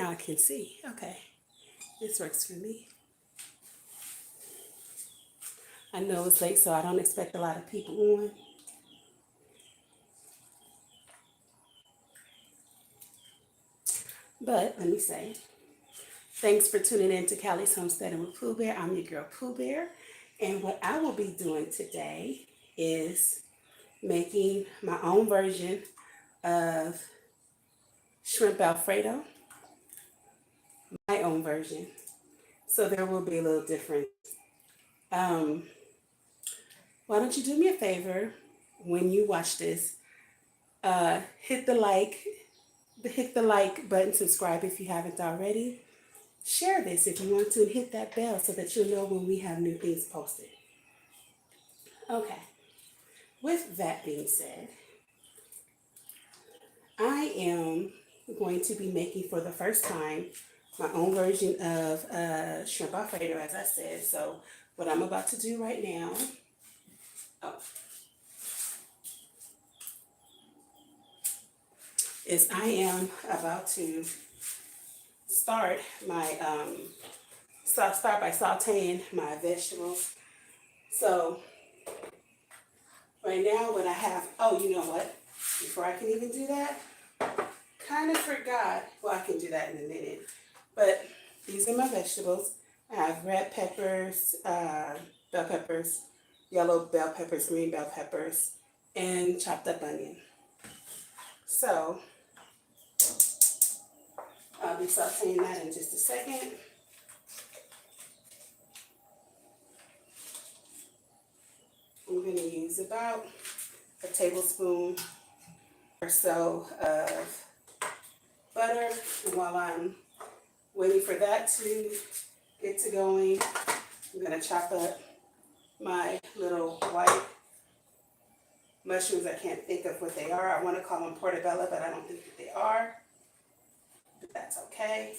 now I can see. Okay, this works for me. I know it's late, so I don't expect a lot of people on. But let me say, thanks for tuning in to Callie's Homesteading with Pooh Bear. I'm your girl Pooh Bear. And what I will be doing today is making my own version of shrimp Alfredo, my own version. So there will be a little difference. Um, why don't you do me a favor when you watch this? Hit the like button, subscribe if you haven't already. Share this if you want to, and hit that bell so that you'll know when we have new things posted. Okay, with that being said, I am going to be making for the first time my own version of shrimp Alfredo, as I said. So what I'm about to do right now, is I am about to start by sauteing my vegetables. So right now what I have, oh, you know what? Before I can even do that, kind of forgot. Well, I can do that in a minute. But these are my vegetables. I have red peppers, bell peppers, yellow bell peppers, green bell peppers, and chopped up onion. So I'll be sauteing that in just a second. I'm going to use about a tablespoon or so of butter. And while I'm waiting for that to get to going, I'm going to chop up my little white mushrooms. I can't think of what they are. I want to call them portobello, but I don't think that they are. But that's okay.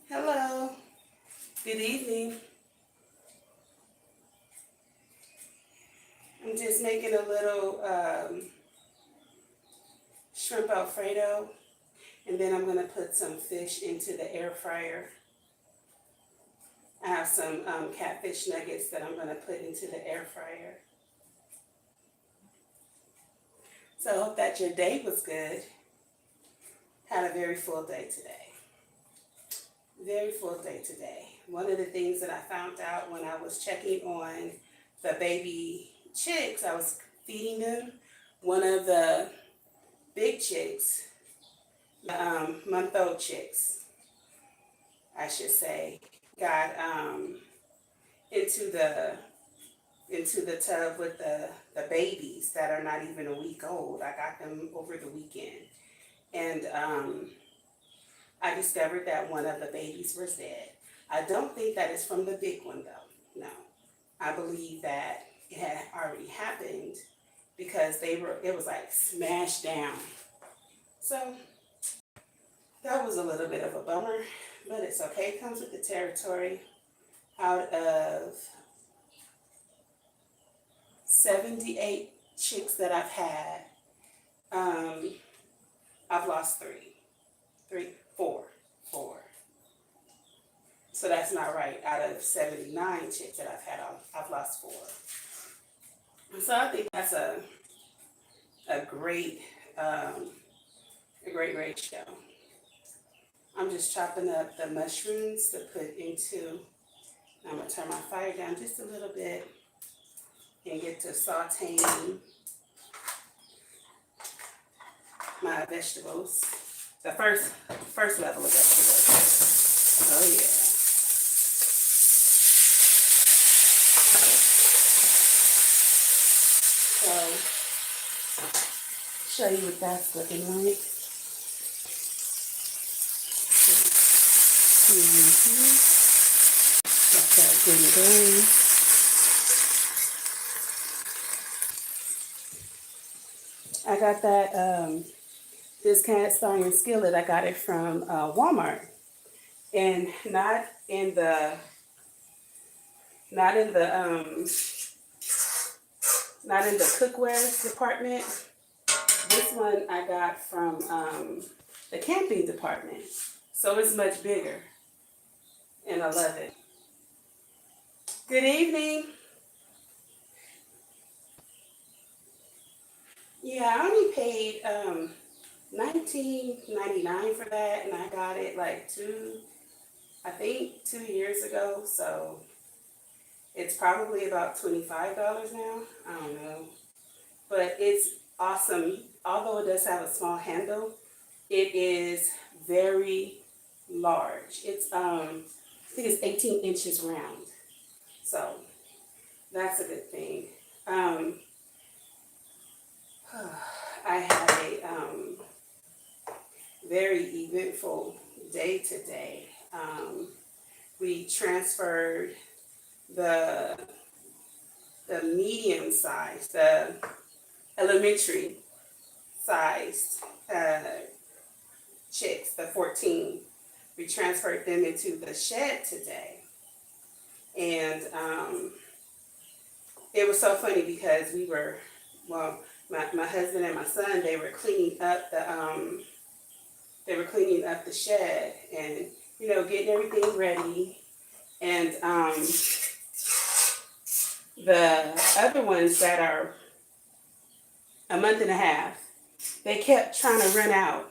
Hello. Good evening. I'm just making a little shrimp Alfredo, and then I'm going to put some fish into the air fryer. I have some catfish nuggets that I'm going to put into the air fryer. So I hope that your day was good. Had a very full day today. Very full day today. One of the things that I found out when I was checking on the baby chicks, I was feeding them. One of the big chicks, the month-old chicks, I should say, got into the tub with the babies that are not even a week old. I got them over the weekend, and I discovered that one of the babies was dead. I don't think that is from the big one though. No, I believe that it had already happened because it was like smashed down. So that was a little bit of a bummer, but it's okay. It comes with the territory. Out of 78 chicks that I've had, I've lost four. So that's not right. Out of 79 chicks that I've had, I've lost 4. So I think that's a great ratio. I'm just chopping up the mushrooms to put into. I'm gonna turn my fire down just a little bit and get to sauteing my vegetables. The first level of vegetables. Oh yeah. So show you what that's looking like. Got that good and going. I got that this cast iron skillet. I got it from Walmart, and not in the not in the cookware department. This one I got from the camping department. So it's much bigger. And I love it. Good evening. Yeah, I only paid $19.99 for that, and I got it like I think 2 years ago. So it's probably about $25 now. I don't know, but it's awesome. Although it does have a small handle, it is very large. It's I think it's 18 inches round. So that's a good thing. I had a very eventful day today. We transferred the medium size, the elementary sized chicks, the 14. We transferred them into the shed today. And it was so funny because my husband and my son, they were cleaning up the shed and, getting everything ready. And the other ones that are a month and a half, they kept trying to run out.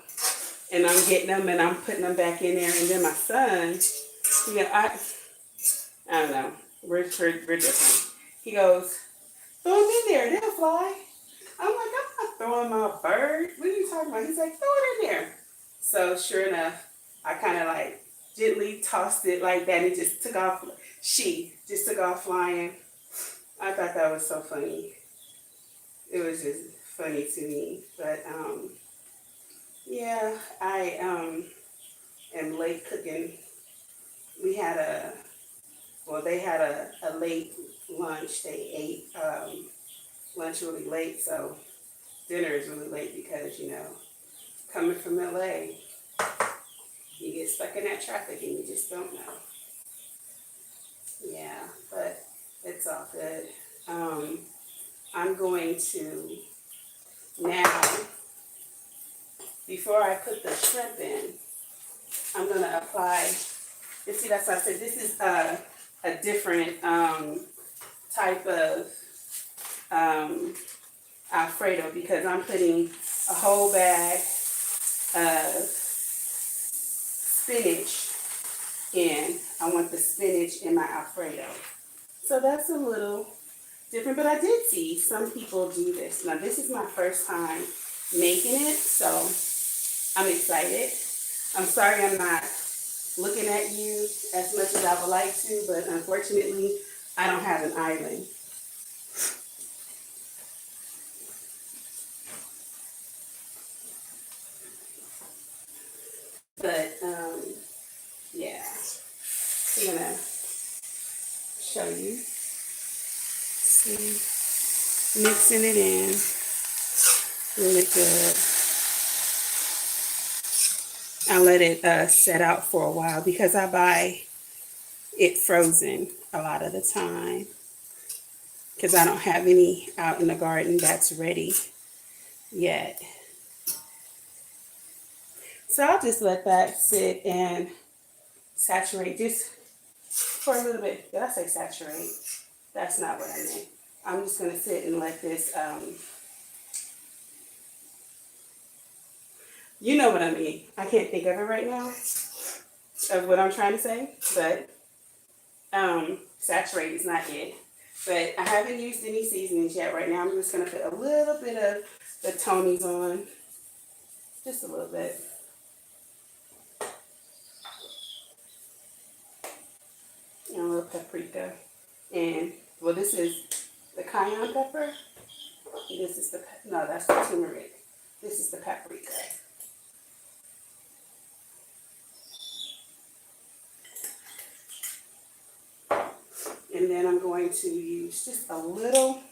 And I'm getting them and I'm putting them back in there. And then my son, I don't know, we're different. He goes, throw them in there, they'll fly. I'm like, I'm not throwing my bird. What are you talking about? He's like, throw it in there. So sure enough, I kind of like gently tossed it like that and just took off. She just took off flying. I thought that was so funny. It was just funny to me. But yeah, I am late cooking. They had a late lunch. They ate lunch really late, so dinner is really late because, coming from LA, you get stuck in that traffic and you just don't know. Yeah, but it's all good. I'm going to now, before I put the shrimp in, I'm going to apply, you see, that's what I said, this is a different type of Alfredo because I'm putting a whole bag of spinach in. I want the spinach in my Alfredo. So that's a little different, but I did see some people do this. Now this is my first time making it, so I'm excited. I'm sorry I'm not looking at you as much as I would like to, but unfortunately I don't have an island. But yeah, I'm gonna show you. See, mixing it in really good. I let it set out for a while because I buy it frozen a lot of the time because I don't have any out in the garden that's ready yet. So I'll just let that sit and saturate just for a little bit. Did I say saturate? That's not what I meant. I'm just going to sit and let this, you know what I mean. I can't think of it right now, of what I'm trying to say, but saturate is not it. But I haven't used any seasonings yet right now. I'm just going to put a little bit of the Tony's on, just a little bit. And a little paprika. And, well, this is the cayenne pepper. This is no, that's the turmeric. This is the paprika. And then I'm going to use just a little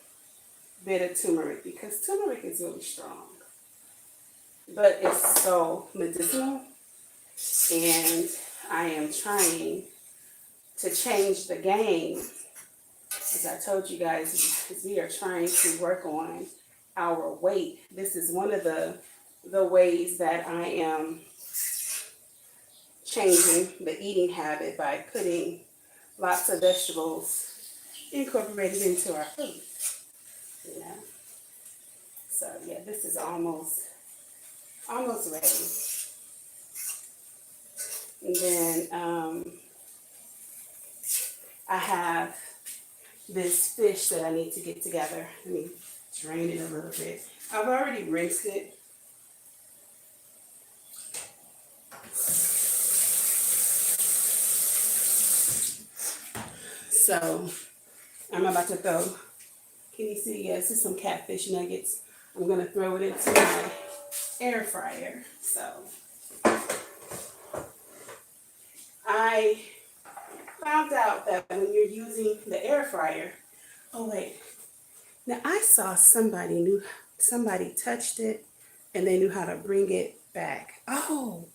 bit of turmeric because turmeric is really strong. But it's so medicinal. And I am trying to change the game As I told you guys, because we are trying to work on our weight. This is one of the ways that I am changing the eating habit by putting lots of vegetables incorporated into our food. You know. So yeah, this is almost ready. And then I have this fish that I need to get together. Let me drain it a little bit. I've already rinsed it. So I'm about to throw, can you see? Yes, this is some catfish nuggets. I'm gonna throw it into my air fryer. So I found out that when you're using the air fryer, oh wait, now I saw somebody touched it and they knew how to bring it back. Oh,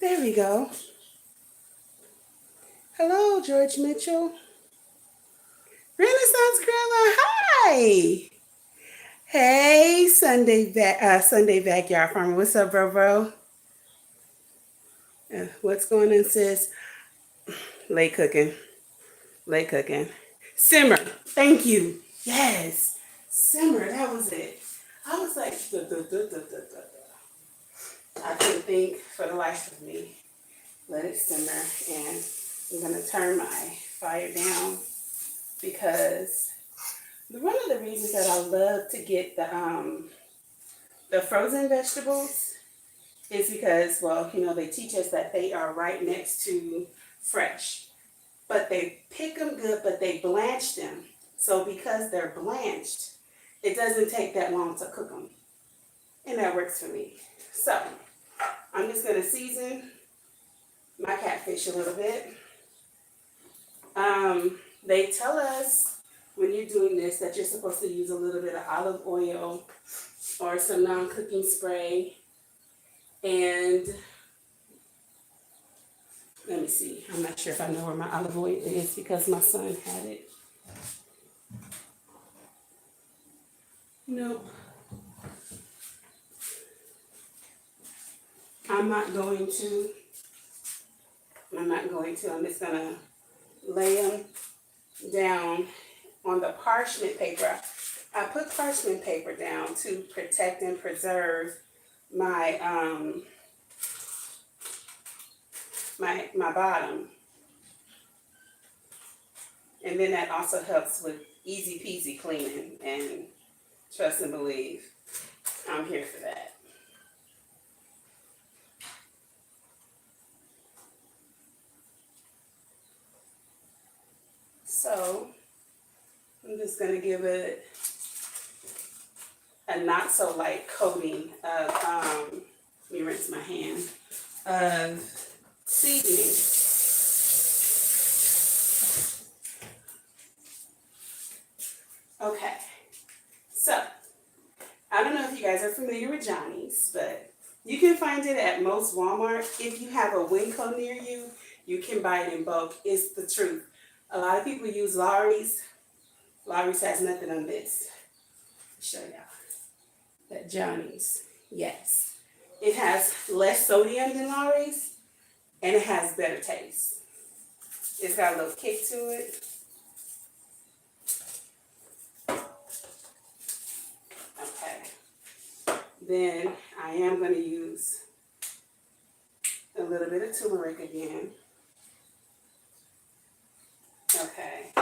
there we go. Hello, George Mitchell. Renaissance Grandma, hi. Hey, Sunday Backyard Farmer. What's up, bro? What's going on, sis? Late cooking. Simmer. Thank you. Yes. Simmer. That was it. I was like, duh, duh, duh, duh, duh, duh, duh. I couldn't think for the life of me. Let it simmer. And I'm going to turn my fire down because one of the reasons that I love to get the frozen vegetables is because, well, you know, they teach us that they are right next to fresh. But they pick them good, but they blanch them. So because they're blanched, it doesn't take that long to cook them. And that works for me. So I'm just going to season my catfish a little bit. They tell us when you're doing this that you're supposed to use a little bit of olive oil or some non-cooking spray. And let me see. I'm not sure if I know where my olive oil is because my son had it. Nope. I'm not going to. I'm just going to lay them down on the parchment paper. I put parchment paper down to protect and preserve my my bottom. And then that also helps with easy peasy cleaning, and trust and believe, I'm here for that. So I'm just going to give it a not so light coating of, let me rinse my hand, of seasoning. Okay, so I don't know if you guys are familiar with Johnny's, but you can find it at most Walmart. If you have a Winco near you, you can buy it in bulk. It's the truth. A lot of people use Lawry's. Lawry's has nothing on this. I'll show y'all. That Johnny's, yes. It has less sodium than Lawry's, and it has better taste. It's got a little kick to it. Okay. Then I am going to use a little bit of turmeric again. Okay.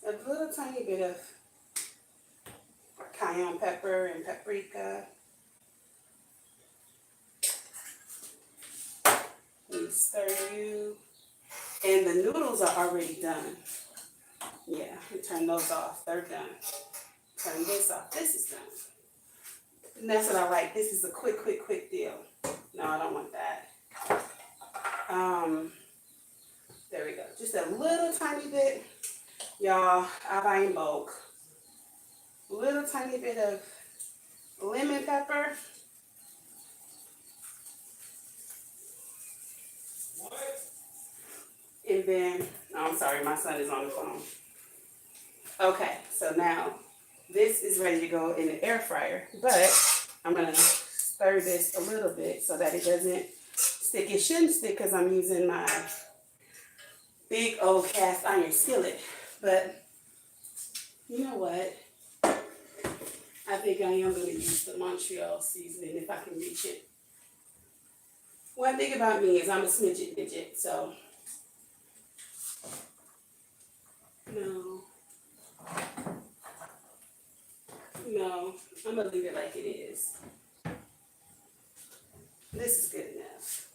A little tiny bit of cayenne pepper and paprika. And stir you. And the noodles are already done. Yeah, you turn those off. They're done. Turn this off. This is done. And that's what I like. This is a quick deal. No, I don't want that. There we go. Just a little tiny bit. Y'all, I buy in bulk. A little tiny bit of lemon pepper. And then, oh, I'm sorry, my son is on the phone. Okay, so now this is ready to go in the air fryer, but I'm gonna stir this a little bit so that it doesn't stick. It shouldn't stick because I'm using my big old cast iron skillet, but you know what? I think I am gonna use the Montreal Seasoning if I can reach it. One thing about me is I'm a smidget midget, so no, I'm gonna leave it like it is. This is good enough.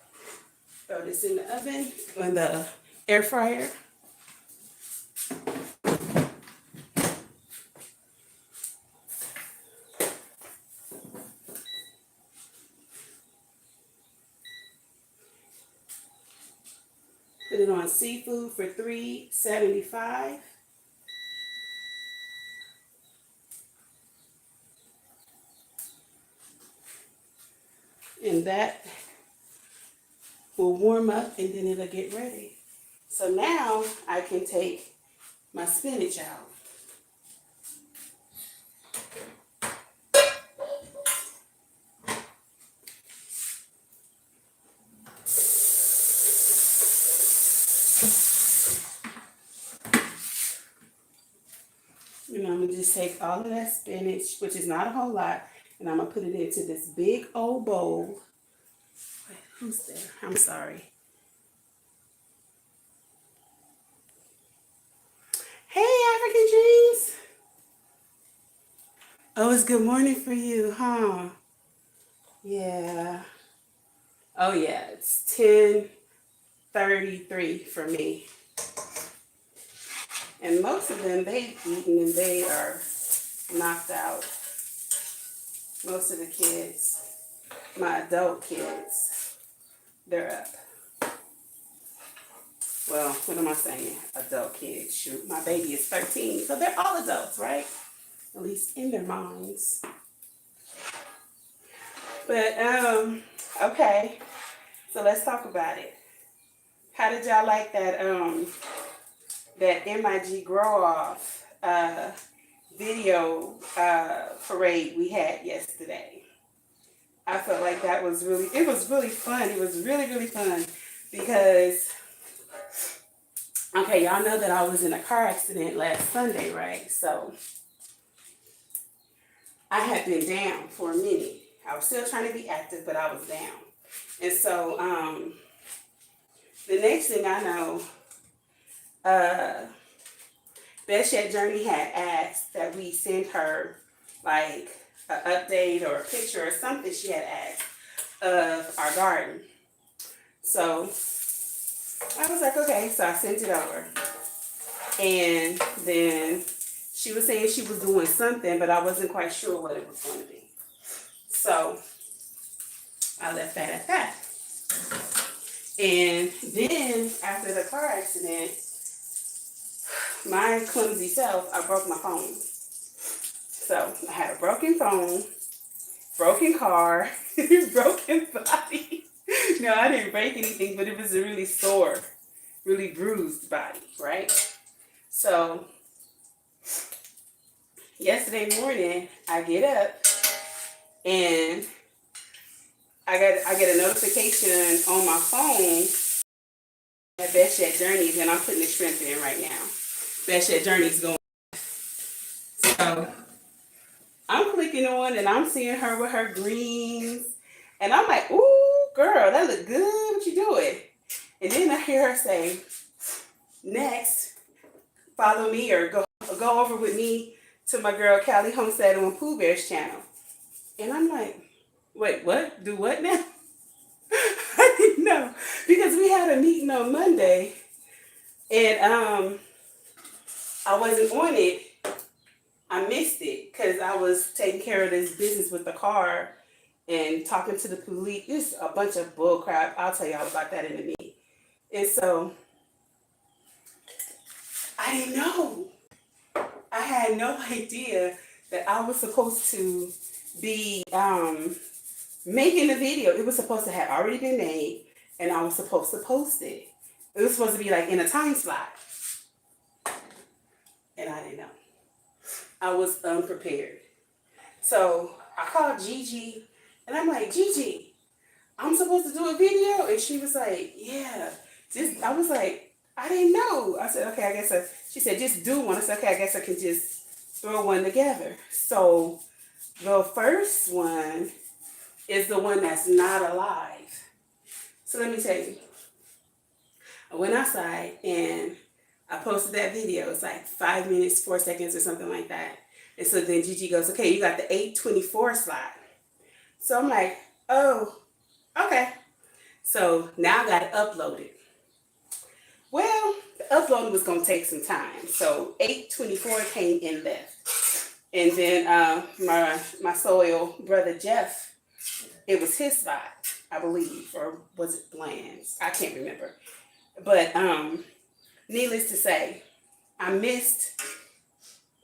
Throw this in the oven, in the air fryer. Put it on seafood for $3.75. And that will warm up and then it'll get ready. So now I can take my spinach out. And I'm gonna just take all of that spinach, which is not a whole lot, and I'm gonna put it into this big old bowl. Wait, who's there? I'm sorry. Hey, African Dreams. Oh, it's good morning for you, huh? Yeah. Oh yeah, it's 10:33 for me. And most of them, they've eaten and they are knocked out. Most of the kids, my adult kids, they're up. Well, what am I saying? Adult kids, shoot. My baby is 13, so they're all adults, right? At least in their minds. But, okay. So let's talk about it. How did y'all like that, that MIG Grow Off video parade we had yesterday? I felt like that was really, it was really fun. It was really, really fun because, okay, y'all know that I was in a car accident last Sunday, right? So I had been down for a minute. I was still trying to be active, but I was down. And so the next thing I know, Best Yet Journey had asked that we send her like an update or a picture or something she had asked of our garden. So I was like, okay, so I sent it over. And then she was saying she was doing something, but I wasn't quite sure what it was going to be. So I left that at that. And then after the car accident, my clumsy self, I broke my phone. So I had a broken phone, broken car, broken body. No, I didn't break anything, but it was a really sore, really bruised body, right? So yesterday morning, I get up and I get a notification on my phone at Best Yet Journeys, and I'm putting the shrimp in right now. Best Yet Journeys going. So I'm clicking on and I'm seeing her with her greens. And I'm like, ooh, girl, that look good. What you doing? And then I hear her say, next, follow me or go over with me to my girl Callie Homestead on Pooh Bear's channel. And I'm like, wait, what? Do what now? I didn't know. Because we had a meeting on Monday and I wasn't on it. I missed it because I was taking care of this business with the car and talking to the police. It's a bunch of bull crap. I'll tell y'all about that in a minute. And so I didn't know. I had no idea that I was supposed to be making the video. It was supposed to have already been made and I was supposed to post it. It was supposed to be like in a time slot. And I didn't know. I was unprepared. So I called Gigi and I'm like, Gigi, I'm supposed to do a video? And she was like, yeah. I was like, I didn't know. I said, okay, I guess she said, just do one. I said, okay, I guess I can just throw one together. So the first one is the one that's not alive. So let me tell you. I went outside and I posted that video. It's like 5 minutes, 4 seconds or something like that. And so then Gigi goes, okay, you got the 8:24 slot. So I'm like, oh, okay. So now I got to upload it. Well, the uploading was going to take some time. So 8:24 came and left. And then my soil brother Jeff, it was his spot, I believe. Or was it Bland's? I can't remember. But needless to say, I missed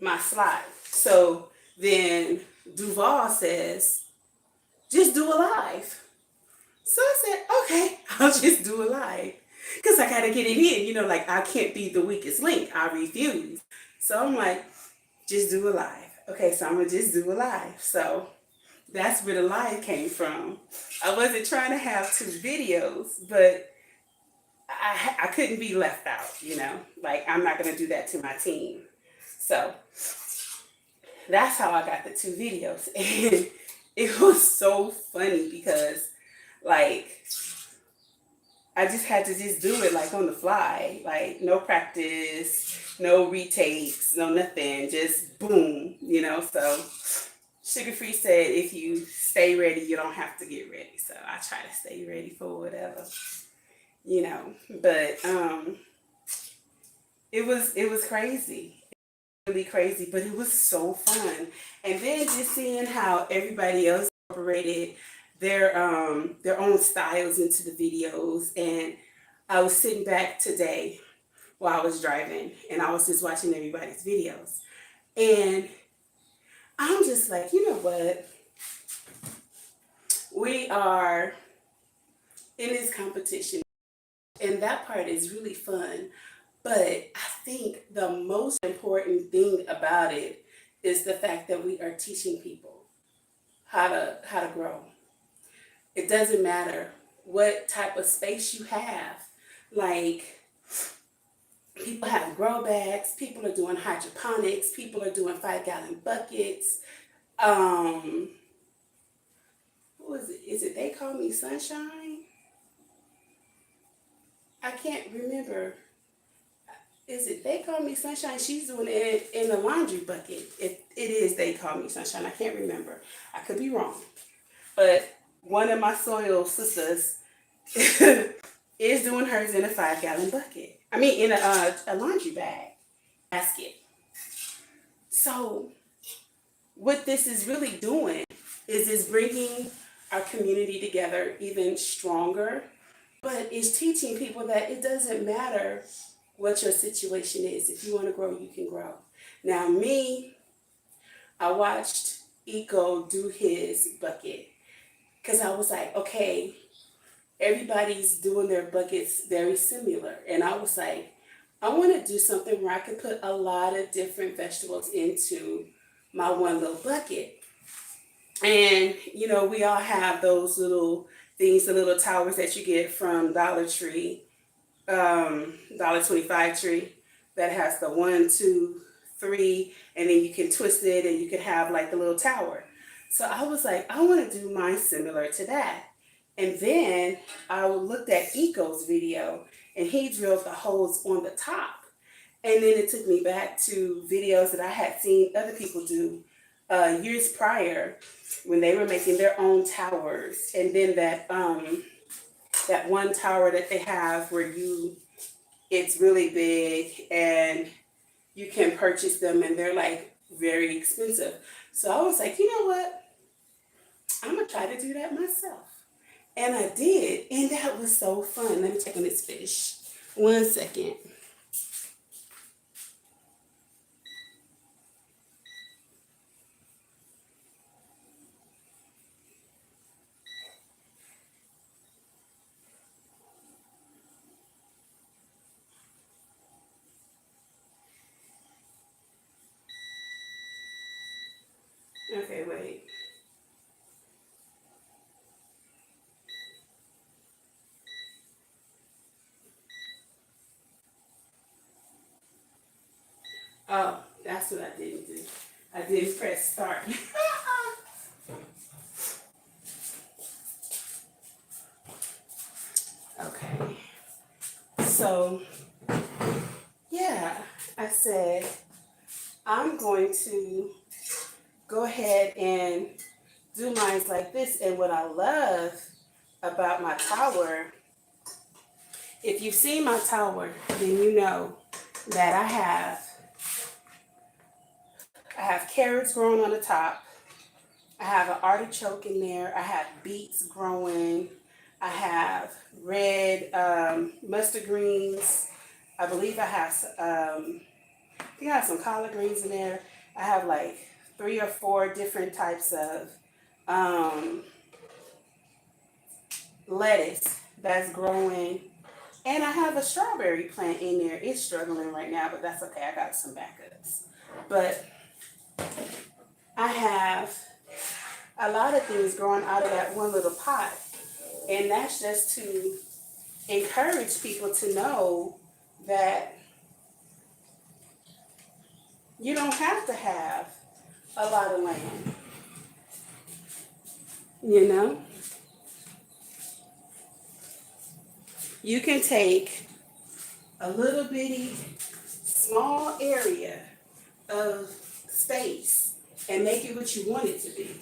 my slot. So then Duval says, just do a live. So I said, okay, I'll just do a live. Because I got to get it in. You know, like I can't be the weakest link. I refuse. So I'm like, just do a live. Okay, so I'm going to just do a live. So that's where the live came from. I wasn't trying to have 2 videos, but I couldn't be left out, you know, like I'm not going to do that to my team. So that's how I got the 2 videos. And it was so funny because like I just had to just do it like on the fly, like no practice, no retakes, no nothing, just boom, you know. So Sugar Free said if you stay ready, you don't have to get ready. So I try to stay ready for whatever. You know, but it was crazy, really crazy, but it was so fun. And then just seeing how everybody else incorporated their own styles into the videos. And I was sitting back today while I was driving, and I was just watching everybody's videos, and I'm just like, you know what? We are in this competition. And that part is really fun. But I think the most important thing about it is the fact that we are teaching people how to grow. It doesn't matter what type of space you have. Like people have grow bags, people are doing hydroponics, people are doing 5-gallon buckets. Who is it? Is it They Call Me Sunshine? I can't remember. Is it They Call Me Sunshine? She's doing it in a laundry bucket. It is They Call Me Sunshine. I can't remember. I could be wrong. But one of my soil sisters is doing hers in a 5-gallon bucket. I mean, in a laundry basket. So what this is really doing is bringing our community together even stronger. But it's teaching people that it doesn't matter what your situation is. If you want to grow, you can grow. Now, me, I watched Eco do his bucket because I was like, okay, everybody's doing their buckets very similar. And I was like, I want to do something where I could put a lot of different vegetables into my one little bucket. And, you know, we all have those little things, the little towers that you get from Dollar Tree, $1.25 tree that has the 1, 2, 3, and then you can twist it and you can have like the little tower. So I was like, I want to do mine similar to that. And then I looked at Eco's video and he drilled the holes on the top. And then it took me back to videos that I had seen other people do years prior when they were making their own towers. And then that one tower that they have where it's really big and you can purchase them and they're like very expensive. So I was like, you know what? I'm gonna try to do that myself. And I did, and that was so fun. Let me check on this fish. 1 second. Okay, wait. Oh, that's what I didn't do. I didn't press start. Okay. So, yeah, I said I'm going to go ahead and do mine like this. And what I love about my tower, if you've seen my tower, then you know that I have carrots growing on the top. I have an artichoke in there. I have beets growing. I have red mustard greens. I believe I think I have some collard greens in there. I have like 3 or 4 different types of lettuce that's growing. And I have a strawberry plant in there. It's struggling right now, but that's okay. I got some backups. But I have a lot of things growing out of that one little pot. And that's just to encourage people to know that you don't have to have a lot of land, you know? You can take a little bitty small area of space and make it what you want it to be.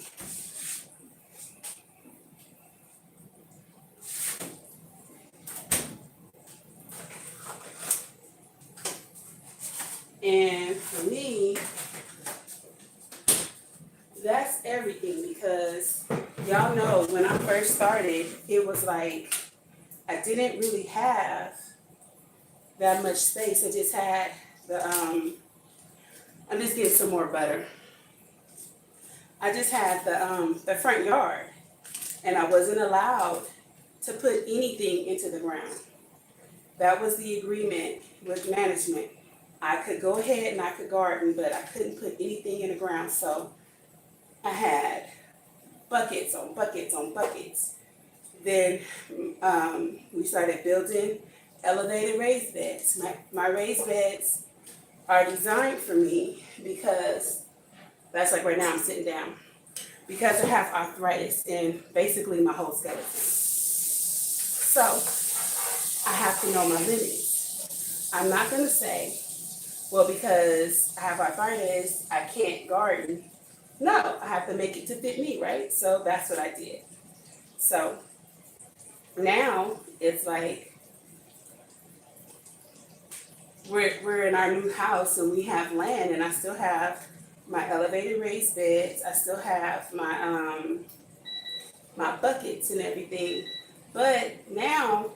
And for me, that's everything, because y'all know when I first started, it was like I didn't really have that much space. I just had I'm just getting some more butter. I just had the front yard, and I wasn't allowed to put anything into the ground. That was the agreement with management. I could go ahead and I could garden, but I couldn't put anything in the ground. So I had buckets on buckets on buckets. Then we started building elevated raised beds. My raised beds are designed for me because that's like right now I'm sitting down. Because I have arthritis in basically my whole skeleton. So I have to know my limits. I'm not going to say, well, because I have arthritis, I can't garden. No, I have to make it to fit me, right? So that's what I did. So now it's like we're in our new house and we have land, and I still have my elevated raised beds. I still have my buckets and everything. But now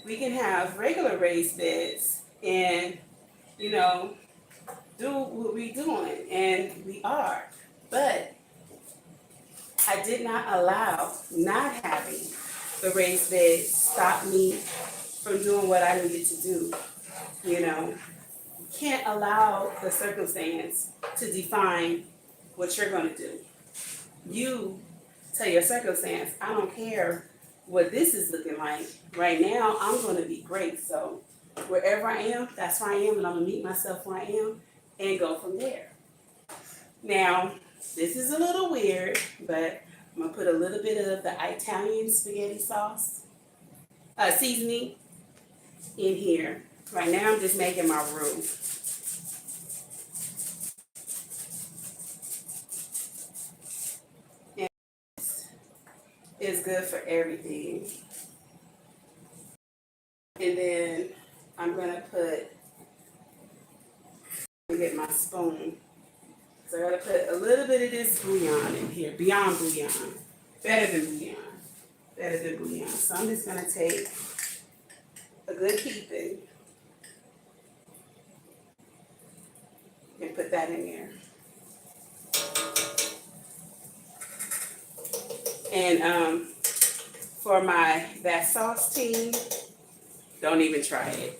we can have regular raised beds and, you know, do what we're doing, and we are. But I did not allow not having the raised bed stop me from doing what I needed to do. You know, you can't allow the circumstance to define what you're going to do. You tell your circumstance, I don't care what this is looking like. Right now, I'm going to be great. So wherever I am, that's where I am, and I'm going to meet myself where I am and go from there. Now, this is a little weird, but I'm going to put a little bit of the Italian spaghetti sauce, seasoning in here. Right now, I'm just making my roux. And it's good for everything. And then I'm going to get my spoon. So I got to put a little bit of this bouillon in here, beyond bouillon. Better than bouillon. Better than bouillon. So I'm just going to take a good heaping and put that in there. And for that sauce team, don't even try it.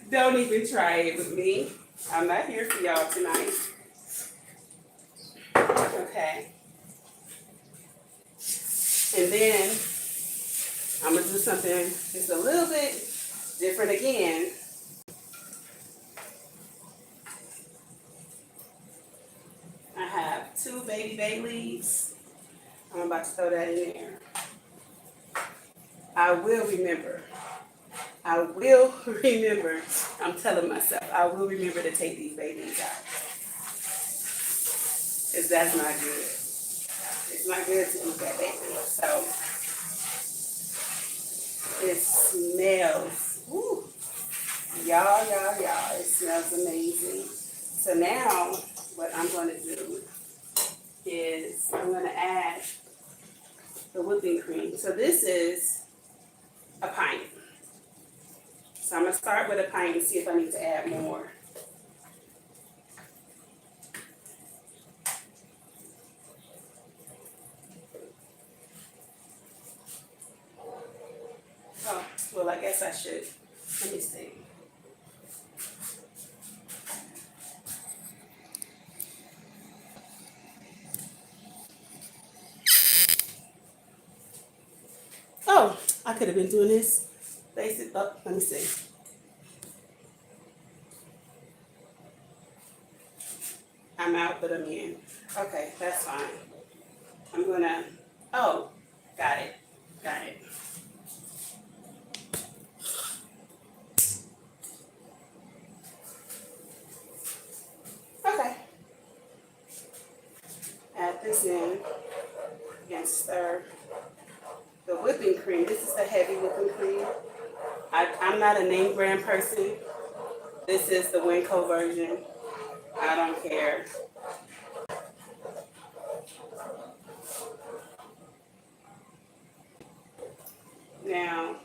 Don't even try it with me. I'm not here for y'all tonight. And then I'm going to do something just a little bit different again. I have 2 baby bay leaves. I'm about to throw that in there. I will remember. I will remember. I'm telling myself, I will remember to take these bay leaves out. Because that's not good. It's not good to eat that bay leaf. So it smells. Woo. Y'all. It smells amazing. So now what I'm going to do is I'm going to add the whipping cream. So this is a pint. So I'm going to start with a pint and see if I need to add more. Oh, well, I guess I should. Let me see. Oh, I could have been doing this. Basic. Oh, let me see. I'm out, but I'm in. Okay, that's fine. I'm gonna. Oh, got it. Okay. Add this in and stir. The whipping cream. This is the heavy whipping cream. I'm not a name brand person. This is the Winco version. I don't care. Now,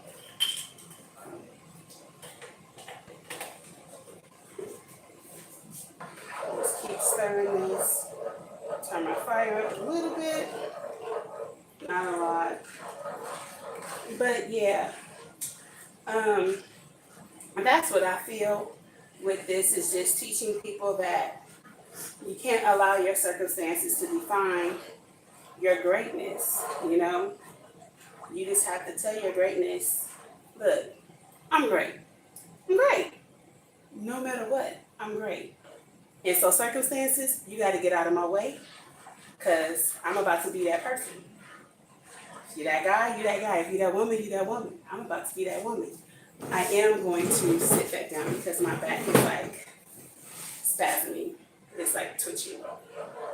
just keep stirring this. Turn my fire up a little bit. Not a lot. But yeah, that's what I feel with this, is just teaching people that you can't allow your circumstances to define your greatness, you know? You just have to tell your greatness, look, I'm great. I'm great. No matter what, I'm great. And so circumstances, you got to get out of my way, because I'm about to be that person. If you're that guy, you're that guy. If you're that woman, you're that woman. I'm about to be that woman. I am going to sit back down because my back is like spasming. It's like twitching.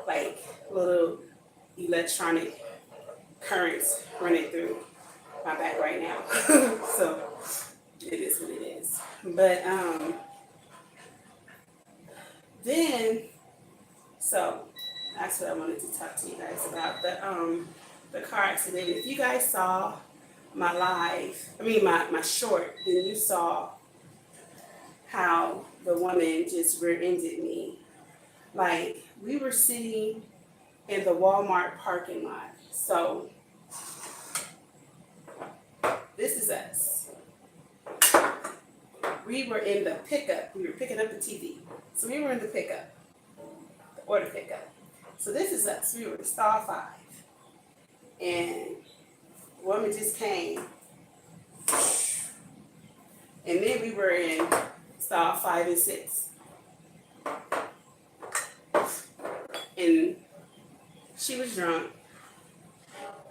Like little electronic currents running through my back right now. So it is what it is. But so that's what I wanted to talk to you guys about. The car accident. If you guys saw my my short, then you saw how the woman just rear-ended me. Like, we were sitting in the Walmart parking lot. So this is us. We were in the pickup. We were picking up the TV. So we were in the pickup, the order pickup. So this is us. We were in stall 5. And the woman just came. And then we were in stall 5 and 6. And she was drunk.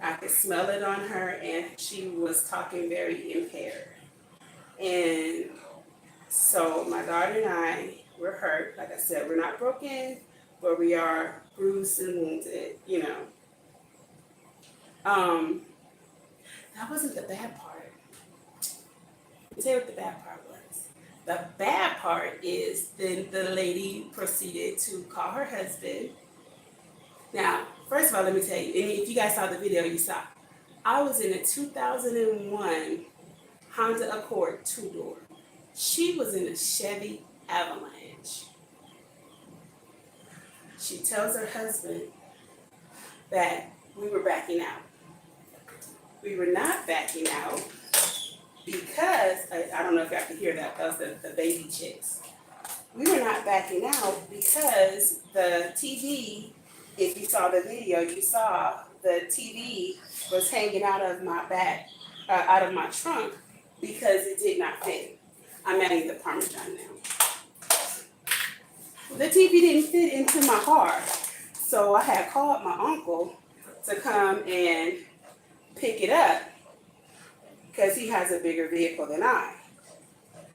I could smell it on her, and she was talking very impaired. And so my daughter and I were hurt. Like I said, we're not broken, but we are bruised and wounded, you know. That wasn't the bad part. Let me tell you what the bad part was. The bad part is then the lady proceeded to call her husband. Now, first of all, let me tell you, and if you guys saw the video, you saw, I was in a 2001 Honda Accord 2-door. She was in a Chevy Avalanche. She tells her husband that we were backing out. We were not backing out because, I don't know if y'all can hear that, that was the baby chicks. We were not backing out because the TV, if you saw the video, you saw the TV was hanging out of my back, out of my trunk because it did not fit. I'm adding the Parmesan now. The TV didn't fit into my car. So I had called my uncle to come and pick it up because he has a bigger vehicle than I.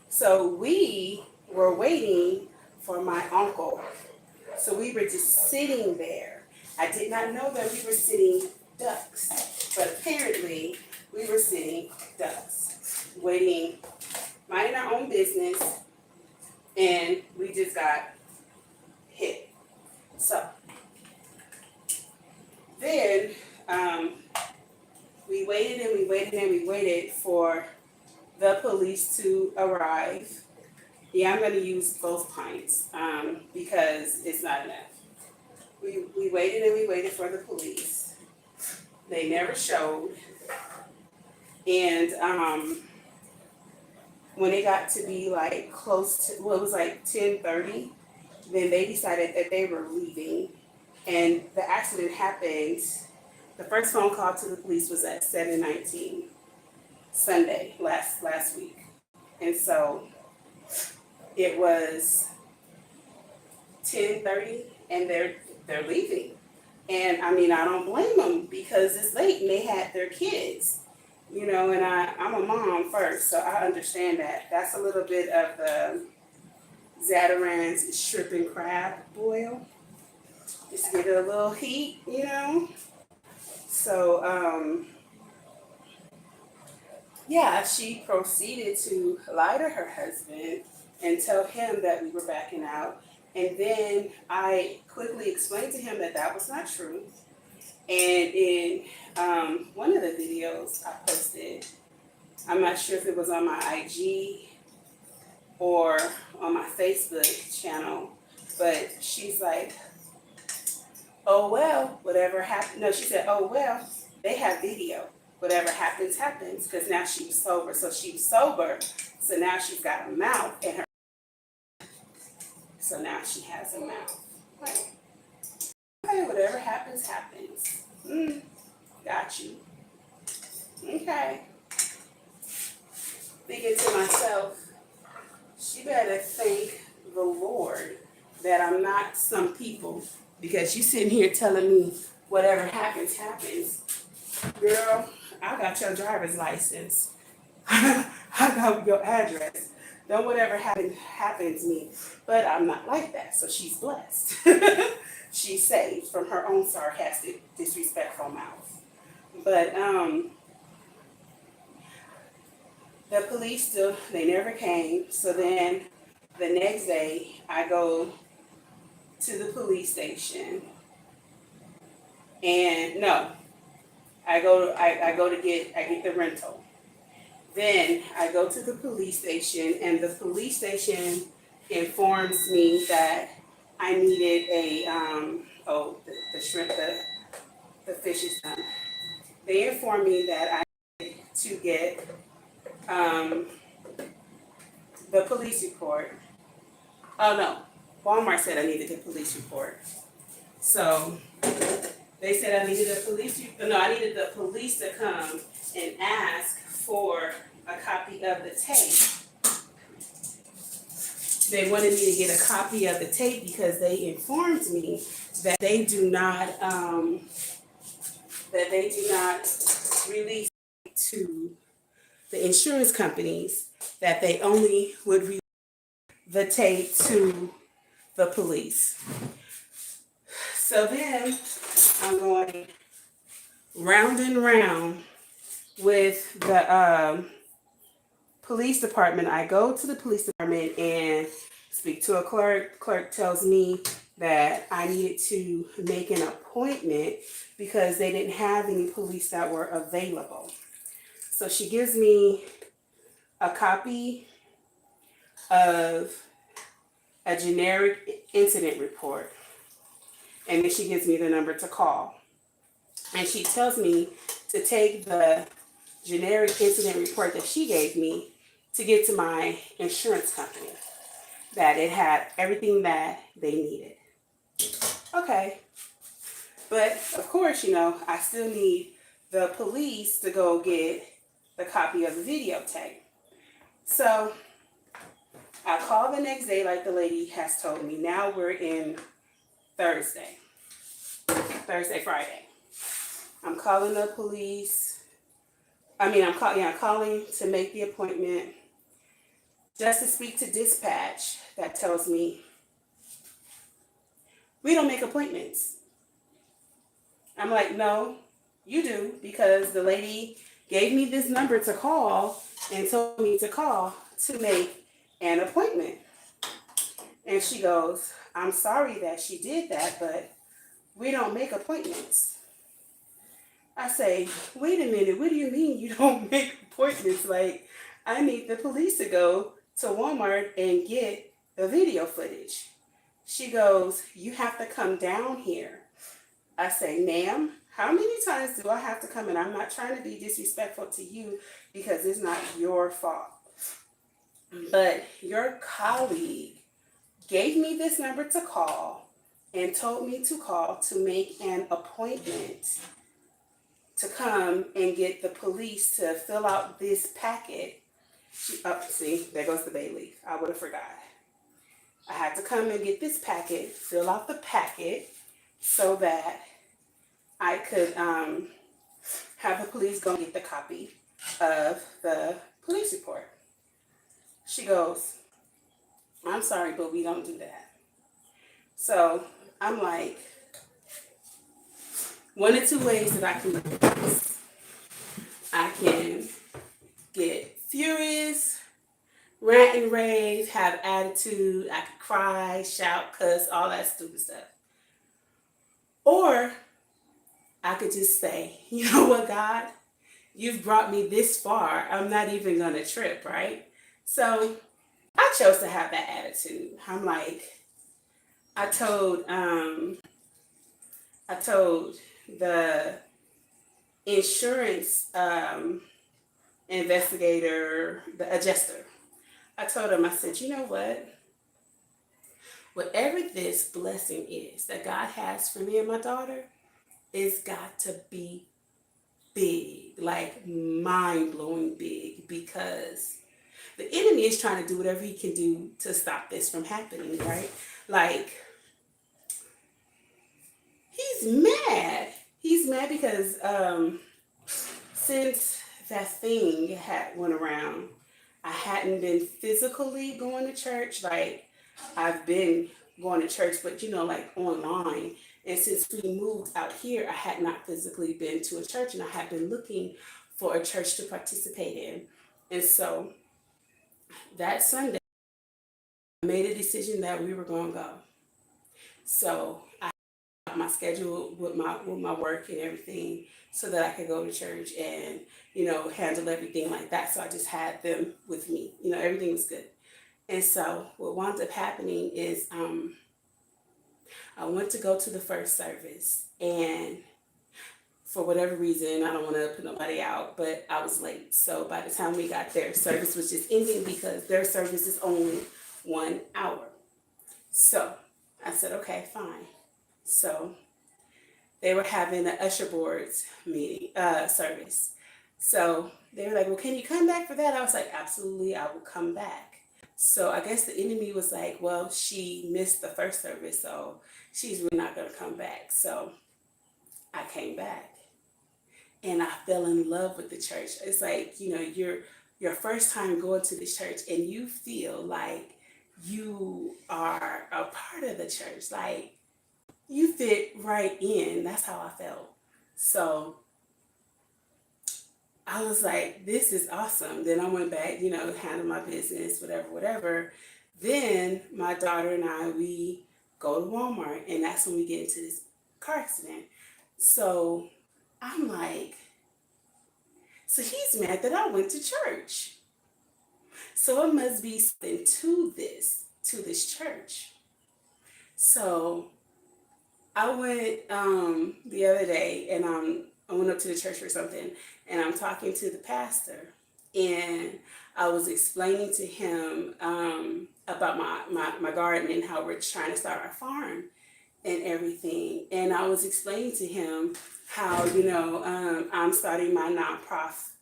So we were waiting for my uncle. So we were just sitting there. I did not know that we were sitting ducks, but apparently we were sitting ducks, waiting, minding our own business, and we just got hit. So then we waited and we waited and we waited for the police to arrive. Yeah, I'm going to use both pints because it's not enough. We waited and we waited for the police. They never showed. And when it got to be like close to, well, it was like 10:30, then they decided that they were leaving. And the accident happened, the first phone call to the police was at 7:19, Sunday, last week. And so it was 10:30 and they're leaving. And I mean, I don't blame them because it's late and they had their kids, you know, and I'm a mom first, so I understand that. That's a little bit of the Zatarain's shrimp and crab boil. Just get a little heat, you know. So, yeah, she proceeded to lie to her husband and tell him that we were backing out. And then I quickly explained to him that that was not true. And in one of the videos I posted, I'm not sure if it was on my IG or on my Facebook channel, but she's like, oh, well, whatever happened. No, she said, oh, well, they have video. Whatever happens, happens, because now she was sober. So she was sober, so now she's got a mouth in her. So now she has a mouth. Right. Okay, whatever happens, happens. Got you. Okay. Thinking to myself, she better thank the Lord that I'm not some people, because you sitting here telling me whatever happens, happens. Girl, I got your driver's license. I got your address. Don't whatever happens me. But I'm not like that, so she's blessed. She's saved from her own sarcastic, disrespectful mouth. But the police still, they never came. So then the next day, I go to the police station. And no, I get the rental. Then I go to the police station, and the police station informs me that I needed a the shrimp, the fish is done. They informed me that I needed to get the police report. Oh no, Walmart said I needed the police report. So they said I needed I needed the police to come and ask for a copy of the tape. They wanted me to get a copy of the tape because they informed me that they do not release it to the insurance companies, that they only would release the tape to the police. So then I'm going round and round with the police department. I go to the police department and speak to a clerk. Clerk tells me that I needed to make an appointment because they didn't have any police that were available. So she gives me a copy of a generic incident report, and then she gives me the number to call. And she tells me to take the generic incident report that she gave me to get to my insurance company, that it had everything that they needed. Okay. But of course, I still need the police to go get the copy of the videotape. So I call the next day like the lady has told me. Now we're in Friday. I'm calling the police. I'm calling to make the appointment just to speak to dispatch that tells me we don't make appointments. I'm like, no, you do, because the lady gave me this number to call and told me to call to make an appointment. And she goes, I'm sorry that she did that, but we don't make appointments. I say, wait a minute, what do you mean you don't make appointments? Like, I need the police to go to Walmart and get the video footage. She goes, you have to come down here. I say, ma'am, how many times do I have to come in? I'm not trying to be disrespectful to you because it's not your fault. But your colleague gave me this number to call and told me to call to make an appointment to come and get the police to fill out this packet. See, there goes the bay leaf. I would have forgot. I had to come and get this packet, fill out the packet so that I could have the police go get the copy of the police report. She goes, I'm sorry, but we don't do that. So I'm like, one of two ways that I can look at this. I can get furious, rant and rave, have attitude, I could cry, shout, cuss, all that stupid stuff. Or I could just say, you know what, God, you've brought me this far. I'm not even going to trip, right? So I chose to have that attitude. I'm like, I told the insurance investigator, the adjuster, I told him, I said, you know what? Whatever this blessing is that God has for me and my daughter, it's got to be big, like mind-blowing big, because the enemy is trying to do whatever he can do to stop this from happening, right? Like, he's mad. He's mad because since that thing had went around, I hadn't been physically going to church. Like, I've been going to church, but like online. And since we moved out here, I had not physically been to a church, and I had been looking for a church to participate in. And so that Sunday, I made a decision that we were going to go. So I had my schedule with my work and everything so that I could go to church and, handle everything like that. So I just had them with me. Everything was good. And so what wound up happening is I went to go to the first service, and for whatever reason, I don't want to put nobody out, but I was late. So by the time we got there, service was just ending because their service is only 1 hour. So I said, okay, fine. So they were having an usher boards meeting, service. So they were like, well, can you come back for that? I was like, absolutely, I will come back. So I guess the enemy was like, well, she missed the first service, so she's really not going to come back. So I came back, and I fell in love with the church. It's like, your first time going to this church, and you feel like you are a part of the church. Like, you fit right in. That's how I felt. So I was like, this is awesome. Then I went back, handle my business, whatever. Then my daughter and I, we go to Walmart, and that's when we get into this car accident. So I'm like, so he's mad that I went to church. So it must be something to this church. So I went the other day, and I went up to the church for something, and I'm talking to the pastor, and I was explaining to him about my garden and how we're trying to start our farm. and everything. And I was explaining to him how, I'm starting my nonprofit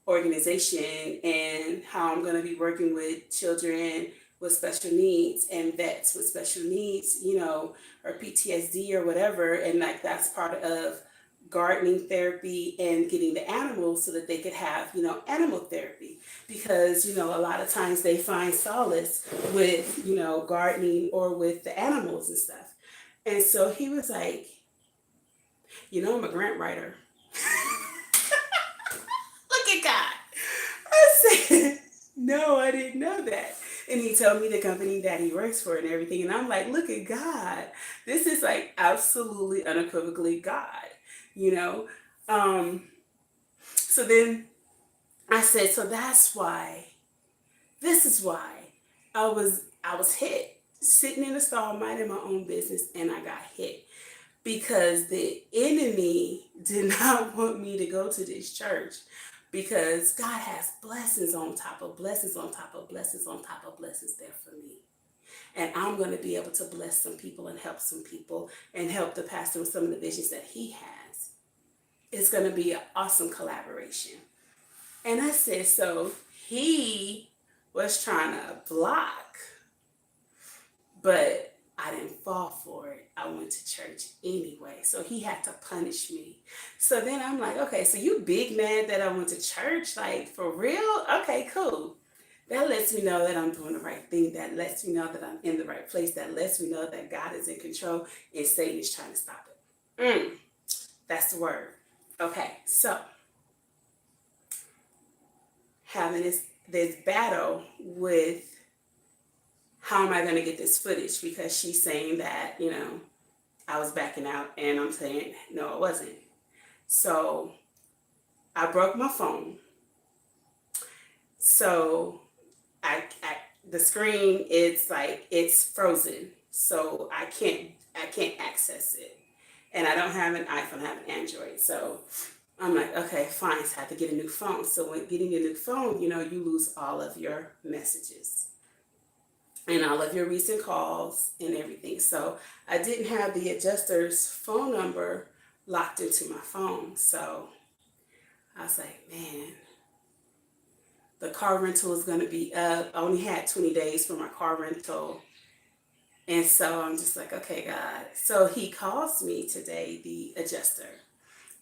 organization and how I'm going to be working with children with special needs and vets with special needs, or PTSD or whatever. And like that's part of gardening therapy and getting the animals so that they could have, animal therapy. Because, a lot of times they find solace with, gardening or with the animals and stuff. And so he was like, I'm a grant writer. Look at God. I said, no, I didn't know that. And he told me the company that he works for and everything. And I'm like, look at God. This is like absolutely unequivocally God, you know? Um, so then I said, so that's why, this is why I was hit sitting in a stall minding my own business and I got hit because the enemy did not want me to go to this church because God has blessings on top of blessings on top of blessings on top of blessings there for me. And I'm going to be able to bless some people and help some people and help the pastor with some of the visions that he has. It's going to be an awesome collaboration. And I said, so he was trying to block, but I didn't fall for it. I went to church anyway. So he had to punish me. So then I'm like, okay, so you big mad that I went to church? Like, for real? Okay, cool. That lets me know that I'm doing the right thing. That lets me know that I'm in the right place. That lets me know that God is in control and Satan is trying to stop it. That's the word. Okay, so having this battle with how am I going to get this footage, because she's saying that, I was backing out and I'm saying, no, I wasn't. So I broke my phone. So the screen, it's frozen. So I can't access it. And I don't have an iPhone, I have an Android. So I'm like, okay, fine. So I have to get a new phone. So when getting a new phone, you lose all of your messages and all of your recent calls and everything. So I didn't have the adjuster's phone number locked into my phone. So I was like, man, the car rental is going to be up. I only had 20 days for my car rental. And so I'm just like, okay, God. So he calls me today, the adjuster.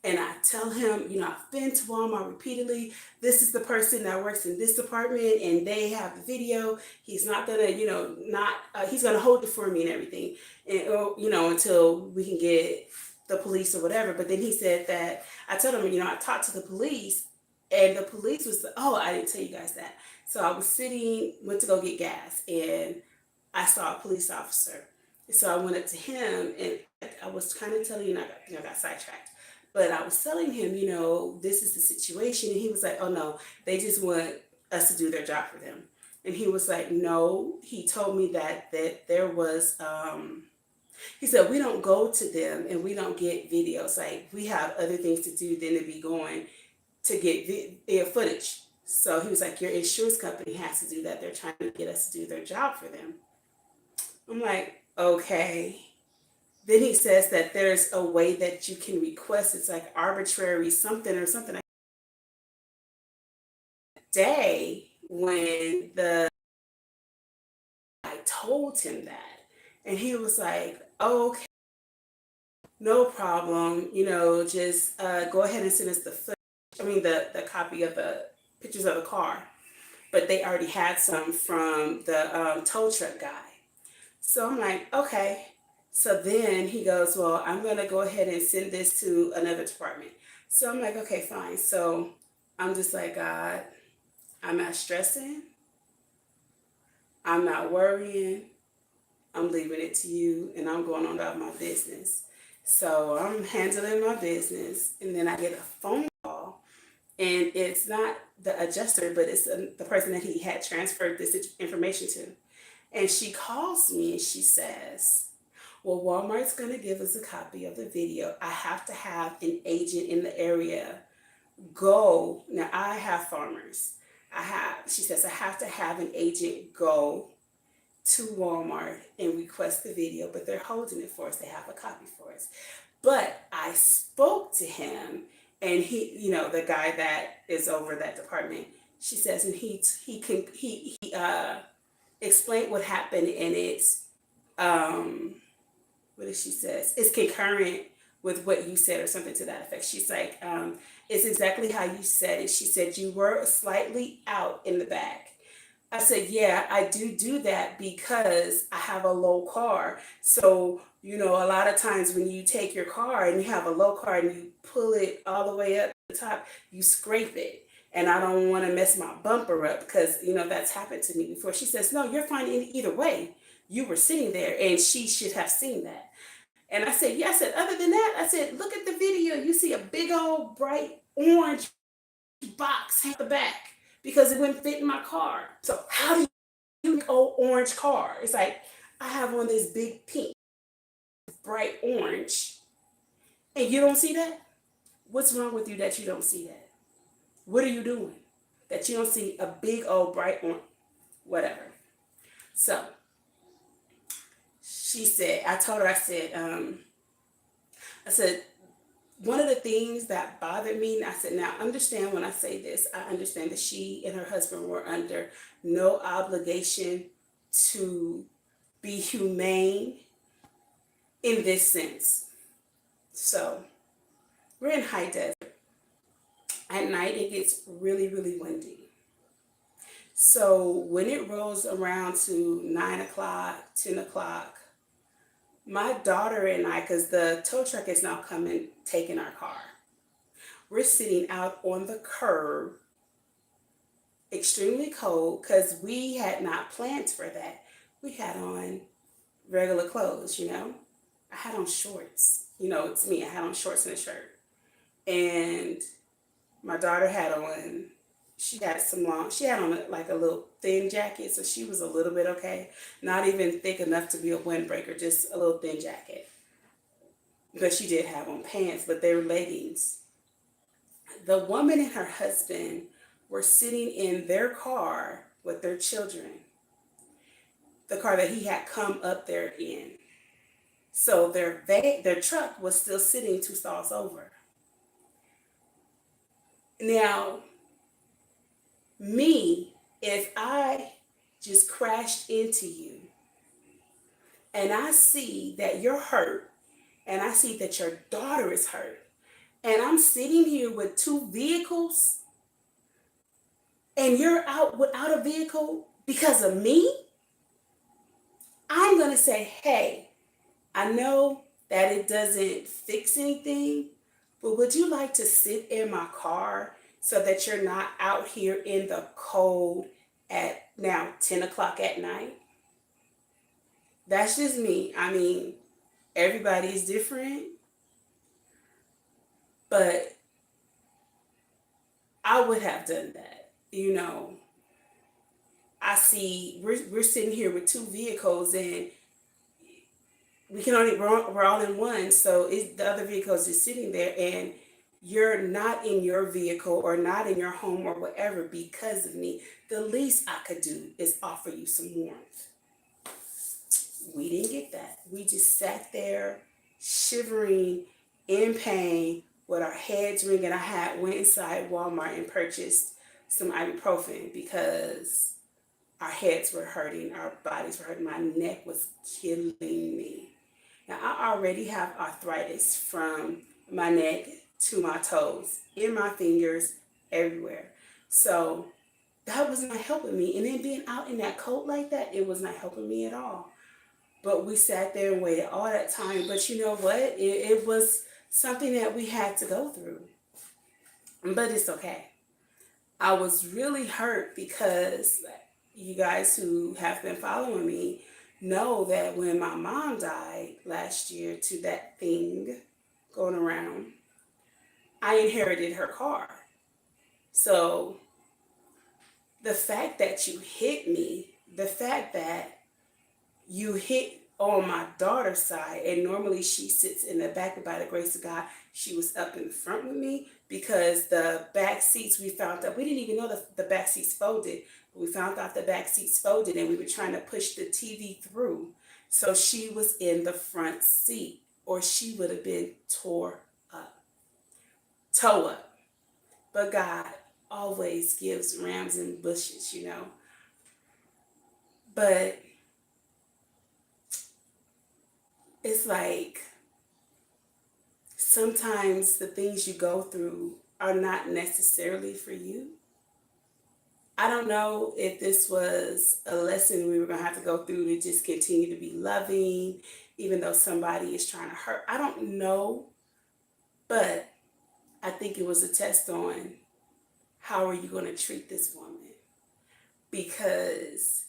And I tell him, I've been to Walmart repeatedly. This is the person that works in this department and they have the video. He's not going to, he's going to hold it for me and everything. And, until we can get the police or whatever. But then he said that, I told him, I talked to the police and the police was, oh, I didn't tell you guys that. So I was went to go get gas and I saw a police officer. So I went up to him and I was kind of telling you, I got sidetracked. But I was telling him, this is the situation. And he was like, oh, no, they just want us to do their job for them. And he was like, no, he told me that there was, he said, we don't go to them and we don't get videos. Like, we have other things to do than to be going to get their footage. So he was like, your insurance company has to do that. They're trying to get us to do their job for them. I'm like, okay. Then he says that there's a way that you can request. It's like arbitrary something or something. Day when I told him that, and he was like, oh, okay, no problem. Just go ahead and send us the footage. I mean, the copy of the pictures of the car. But they already had some from the tow truck guy. So I'm like, okay. So then he goes, well, I'm going to go ahead and send this to another department. So I'm like, okay, fine. So I'm just like, God, I'm not stressing. I'm not worrying. I'm leaving it to you and I'm going on about my business. So I'm handling my business and then I get a phone call and it's not the adjuster, but it's the person that he had transferred this information to. And she calls me and she says, well, Walmart's going to give us a copy of the video. I have to have an agent in the area go. Now, I have farmers. She says, I have to have an agent go to Walmart and request the video, but they're holding it for us. They have a copy for us. But I spoke to him, and he, the guy that is over that department, she says, and he explained what happened, and it's what did she says? It's concurrent with what you said or something to that effect. She's like, it's exactly how you said it. She said you were slightly out in the back. I said, yeah, I do that because I have a low car. So, a lot of times when you take your car and you have a low car and you pull it all the way up to the top, you scrape it. And I don't want to mess my bumper up because, that's happened to me before. She says, no, you're fine either way. You were sitting there and she should have seen that. And I said, yeah, I said, other than that, I said, look at the video. You see a big old bright orange box at the back because it wouldn't fit in my car. So how do you make old orange car? It's like, I have on this big pink, bright orange, and you don't see that? What's wrong with you that you don't see that? What are you doing that you don't see a big old bright orange? Whatever. So she said, I told her, I said, one of the things that bothered me, I said, now understand when I say this, I understand that she and her husband were under no obligation to be humane in this sense. So we're in high desert. At night, it gets really, really windy. So when it rolls around to 9 o'clock, 10 o'clock, my daughter and I, because the tow truck is now coming, taking our car, we're sitting out on the curb, extremely cold, because we had not planned for that. We had on regular clothes, I had on shorts. It's me. I had on shorts and a shirt. And my daughter had on, she had on like a little thin jacket, so she was a little bit okay. Not even thick enough to be a windbreaker, just a little thin jacket. But she did have on pants, but they were leggings. The woman and her husband were sitting in their car with their children, the car that he had come up there in. So their truck was still sitting 2 stalls over. Now, me, if I just crashed into you and I see that you're hurt and I see that your daughter is hurt and I'm sitting here with 2 vehicles and you're out without a vehicle because of me, I'm going to say, hey, I know that it doesn't fix anything, but would you like to sit in my car so that you're not out here in the cold at now 10 o'clock at night? That's just me. I mean, everybody's different, but I would have done that. I see we're sitting here with 2 vehicles and we're all in one, so the other vehicles is sitting there and you're not in your vehicle or not in your home or whatever because of me. The least I could do is offer you some warmth. We didn't get that. We just sat there shivering in pain with our heads ringing. I went inside Walmart and purchased some ibuprofen because our heads were hurting, our bodies were hurting, my neck was killing me. Now, I already have arthritis from my neck to my toes, in my fingers, everywhere. So that was not helping me. And then being out in that cold like that, it was not helping me at all. But we sat there and waited all that time. But you know what? It was something that we had to go through. But it's okay. I was really hurt because you guys who have been following me know that when my mom died last year to that thing going around, I inherited her car. So the fact that you hit me, the fact that you hit on my daughter's side, and normally she sits in the back, but by the grace of God, she was up in front with me because the back seats we found out, we didn't even know the back seats folded. We found out the back seats folded and we were trying to push the TV through. So she was in the front seat or she would have been toe up. But God always gives rams in bushes, you know. But it's like sometimes the things you go through are not necessarily for you. I don't know if this was a lesson we were going to have to go through to just continue to be loving, even though somebody is trying to hurt. I don't know, but I think it was a test on how are you going to treat this woman? Because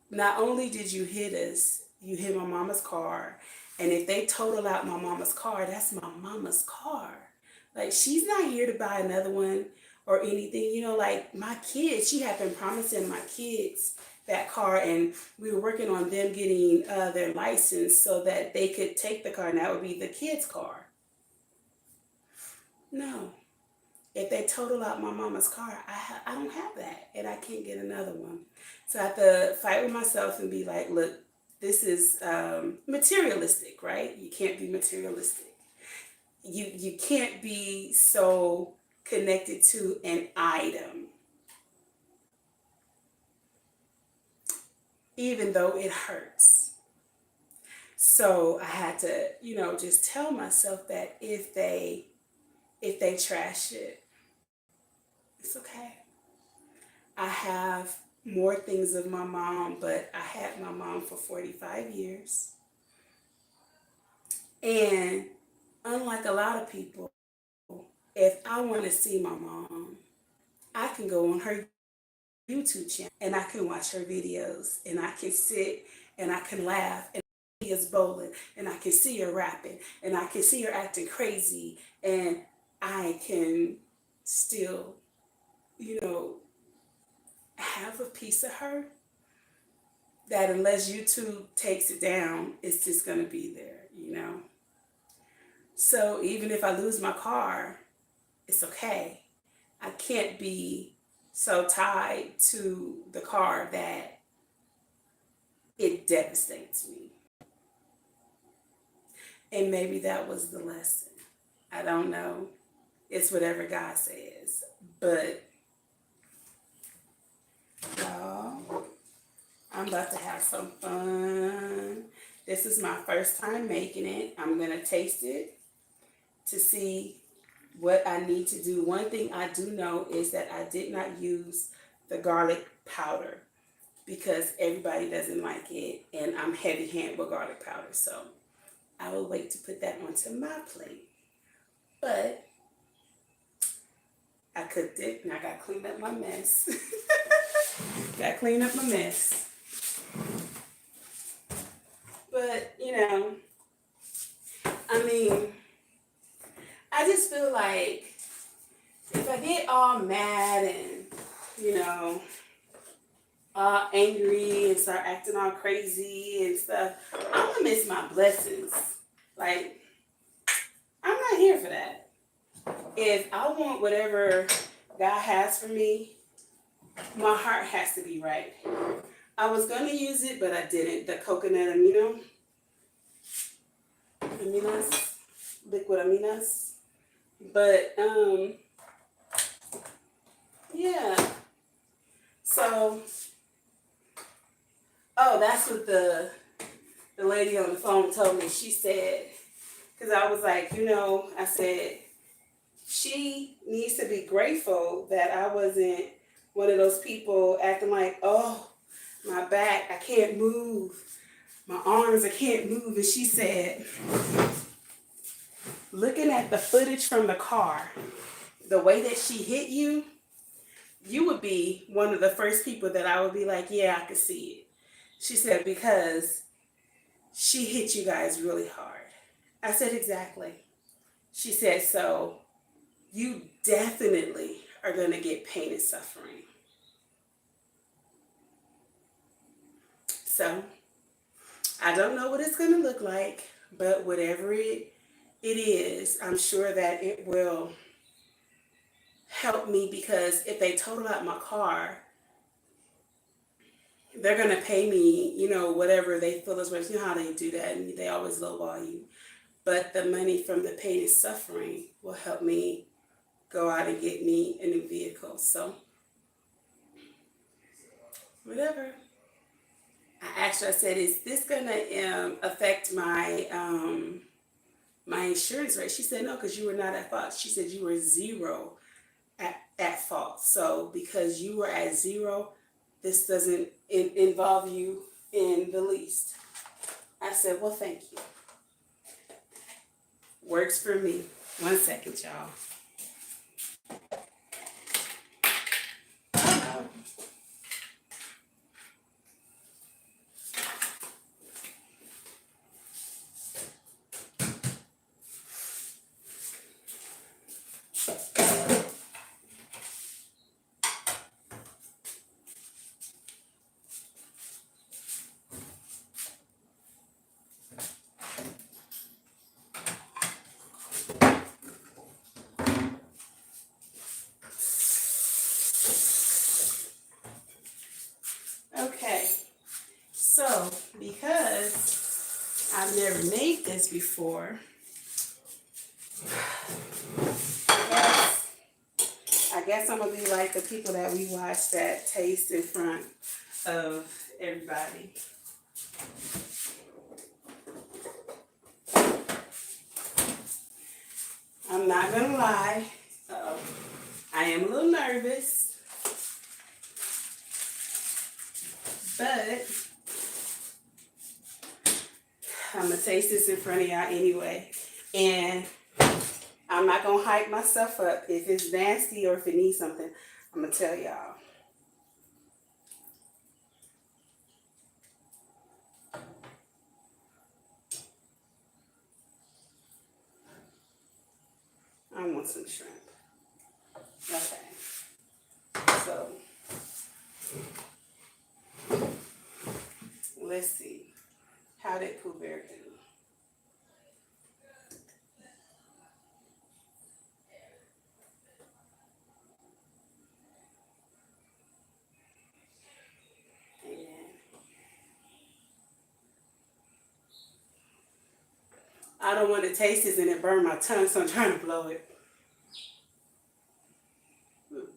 not only did you hit us, you hit my mama's car. And if they total out my mama's car, that's my mama's car. Like, she's not here to buy another one or anything. You know, like my kids, she had been promising my kids that car, and we were working on them getting their license so that they could take the car, and that would be the kids' car. No. If they total out my mama's car, I don't have that, and I can't get another one. So I have to fight with myself and be like, look, this is materialistic, right? You can't be materialistic. You can't be so connected to an item, even though it hurts. So I had to, you know, just tell myself that if they trash it, it's okay. I have more things of my mom, but I had my mom for 45 years. And unlike a lot of people, if I want to see my mom, I can go on her YouTube channel and I can watch her videos and I can sit and I can laugh and she is bowling and I can see her rapping and I can see her acting crazy and I can still, you know, have a piece of her that unless YouTube takes it down, it's just going to be there, you know. So even if I lose my car, it's okay. I can't be so tied to the car that it devastates me. And maybe that was the lesson. I don't know. It's whatever God says. But y'all, I'm about to have some fun. This is my first time making it. I'm going to taste it to see what I need to do. One thing I do know is that I did not use the garlic powder because everybody doesn't like it and I'm heavy-handed with garlic powder. So I will wait to put that onto my plate. But I cooked it and I got to clean up my mess. Got to clean up my mess. But, you know, I mean, I just feel like if I get all mad and, you know, all angry and start acting all crazy and stuff, I'm going to miss my blessings. Like, I'm not here for that. If I want whatever God has for me, my heart has to be right. I was going to use it, but I didn't. The coconut aminos, liquid aminos. But, yeah. So, oh, that's what the lady on the phone told me. She said, because I was like, you know, I said, she needs to be grateful that I wasn't one of those people acting like, oh, my back, I can't move. My arms, I can't move. And she said, looking at the footage from the car, the way that she hit you, you would be one of the first people that I would be like, yeah, I could see it. She said, because she hit you guys really hard. I said, exactly. She said, so you definitely are going to get pain and suffering. So I don't know what it's going to look like, but whatever it is, I'm sure that it will help me, because if they total out my car, they're going to pay me, whatever they feel is worth. You know how they do that, and they always lowball you. But the money from the pain and suffering will help me go out and get me a new vehicle. So, whatever. I said, is this going to affect my insurance rate? She said, no, because you were not at fault. She said you were zero at fault. So because you were at zero, this doesn't involve you in the least. I said, well, thank you. Works for me. 1 second, y'all. Okay, so because I've never made this before, I guess I'm gonna be like the people that we watch that taste in front of everybody. I'm not gonna lie, I am a little nervous, but I'm gonna taste this in front of y'all anyway. And I'm not gonna hype myself up. If it's nasty or if it needs something, I'm gonna tell y'all. I want some shrimp. Okay. So let's see. How did Pooh Bear do? I don't want to taste this and it burn my tongue, so I'm trying to blow it.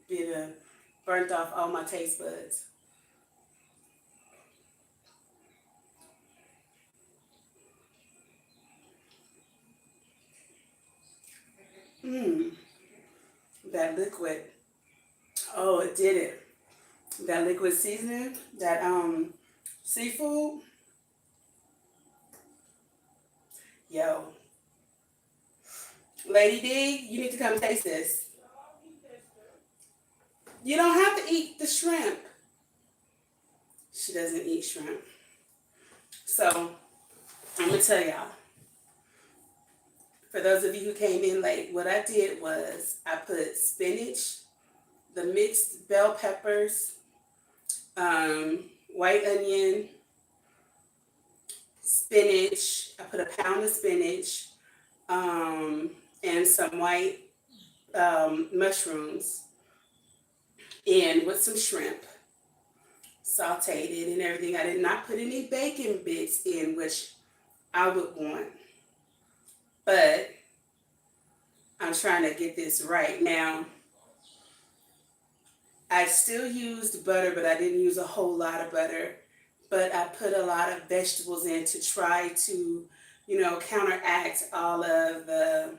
It burnt off all my taste buds. That liquid. Oh, it did it. That liquid seasoning, that seafood. Yo. Lady D, you need to come taste this. You don't have to eat the shrimp. She doesn't eat shrimp. So, I'm going to tell y'all. For those of you who came in late, what I did was I put spinach, the mixed bell peppers, white onion, spinach. I put a pound of spinach, and some white mushrooms, and with some shrimp, sauteed it and everything. I did not put any bacon bits in, which I would want, but I'm trying to get this right. Now, I still used butter, but I didn't use a whole lot of butter. But I put a lot of vegetables in to try to, counteract all of the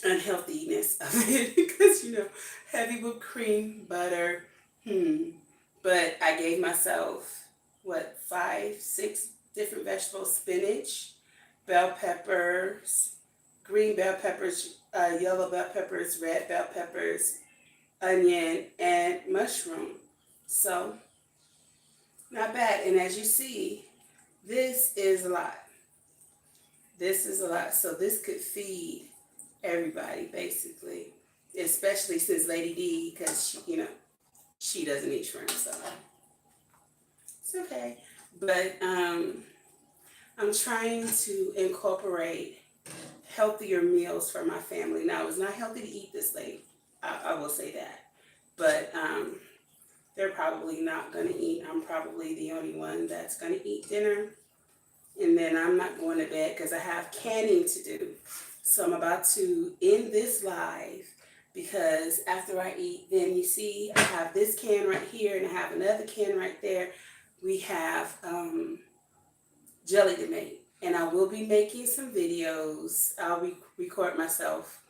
unhealthiness of it. Because, heavy whipped cream, butter. But I gave myself, 5, 6 different vegetables: spinach, bell peppers, green bell peppers, yellow bell peppers, red bell peppers, onion, and mushroom. So, not bad. And as you see, this is a lot. This is a lot. So this could feed everybody, basically. Especially since Lady D, because, she doesn't eat shrimp, so it's okay. But I'm trying to incorporate healthier meals for my family. Now, it's not healthy to eat this late. I will say that. But they're probably not going to eat. I'm probably the only one that's going to eat dinner. And then I'm not going to bed because I have canning to do. So I'm about to end this live because after I eat, then you see I have this can right here and I have another can right there. We have jelly to make. And I will be making some videos. I'll record myself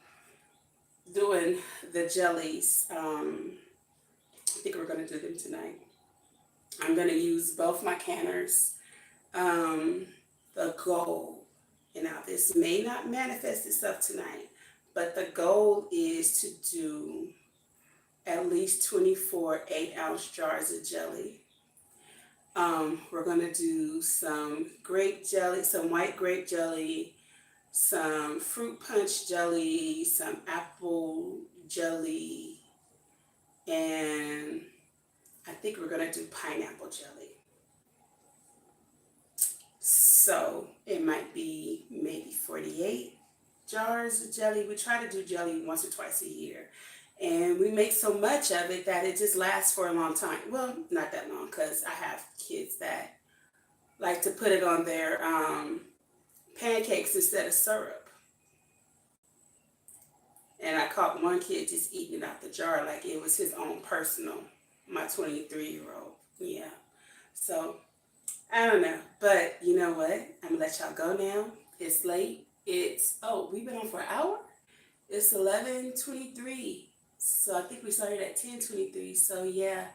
doing the jellies. I think we're going to do them tonight. I'm going to use both my canners. The goal, and now this may not manifest itself tonight, but the goal is to do at least 24 8-ounce jars of jelly. We're going to do some grape jelly, some white grape jelly, some fruit punch jelly, some apple jelly, and I think we're going to do pineapple jelly. So it might be maybe 48 jars of jelly. We try to do jelly once or twice a year. And we make so much of it that it just lasts for a long time. Well, not that long because I have kids that like to put it on their pancakes instead of syrup. And I caught one kid just eating it out the jar like it was his own personal, my 23-year-old. Yeah. So I don't know, but you know what? I'm gonna let y'all go now. It's late. We've been on for an hour? It's 11:23. So I think we started at 10:23. So yeah,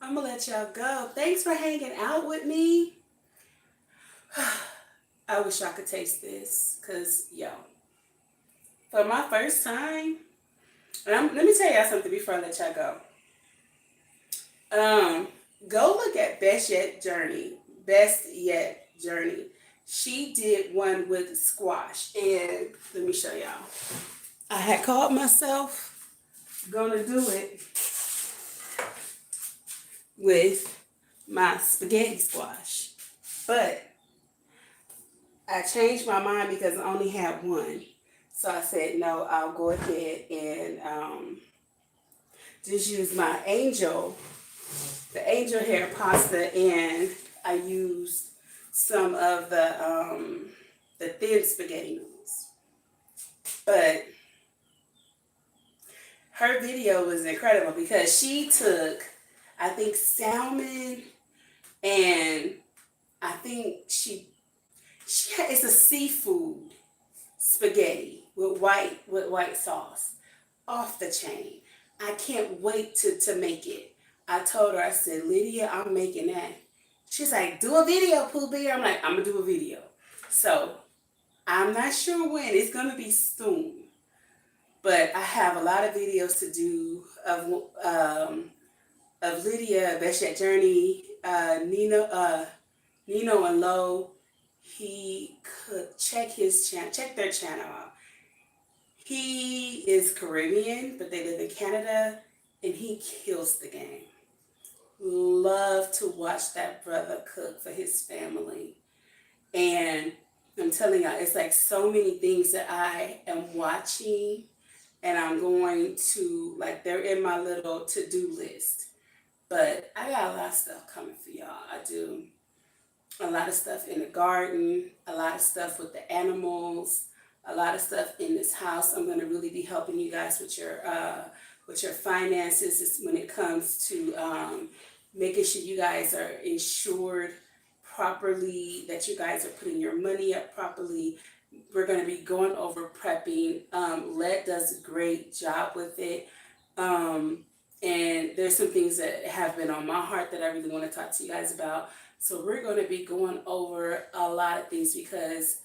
I'm gonna let y'all go. Thanks for hanging out with me. I wish I could taste this, cause for my first time, let me tell y'all something before I let y'all go. Go look at Best Yet Journey. She did one with squash, and let me show y'all. I had called myself gonna do it with my spaghetti squash, but I changed my mind because I only had one. So I said, no, I'll go ahead and just use my the angel hair pasta, and I used some of the thin spaghetti noodles. But her video was incredible because she took, I think, salmon, and I think it's a seafood spaghetti with white sauce. Off the chain. I can't wait to make it. I told her, I said, Lydia, I'm making that. She's like, do a video, Pooh Bear. I'm like, I'm going to do a video. So I'm not sure when. It's going to be soon. But I have a lot of videos to do of Lydia, Best Yet Journey, Nino and Lo. He could check their channel out. He is Caribbean, but they live in Canada, and he kills the game. Love to watch that brother cook for his family. And I'm telling y'all, it's like so many things that I am watching, and I'm going to, like, they're in my little to-do list. But I got a lot of stuff coming for y'all. I do a lot of stuff in the garden, a lot of stuff with the animals, a lot of stuff in this house. I'm going to really be helping you guys with your finances when it comes to making sure you guys are insured properly, that you guys are putting your money up properly. We're going to be going over prepping. Let does a great job with it. And there's some things that have been on my heart that I really want to talk to you guys about. So we're going to be going over a lot of things, because